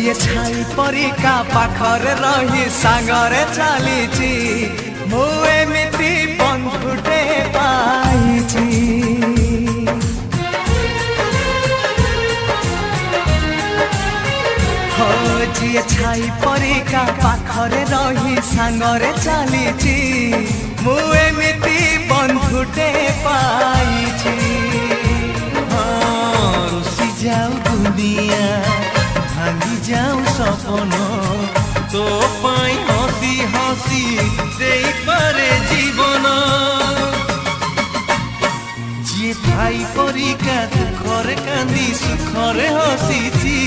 ଯିଏ ଛାଇ ପରିକା ପାଖରେ ରହି ସାଙ୍ଗରେ ଚାଲିଛି ମୁଁ ଏମିତି ବନ୍ଧୁଟେ ପାଇଛି। ଯିଏ ଛାଇ ପରିକା ପାଖରେ ରହି ସାଙ୍ଗରେ ଚାଲିଛି ମୁଁ ଏମିତି ବନ୍ଧୁଟେ ପାଇଛି। ରୁଷି ଯାଉ ଦୁନିଆ ଭାଙ୍ଗି ଯାଉ ସପନ ତୋ ପାଇଁ ହସି ହସି ଦେଇପାରେ ଜୀବନ। ଯିଏ ଭାଇ ପରିକା ଦୁଃଖରେ କାନ୍ଦି ସୁଖରେ ହସିଛି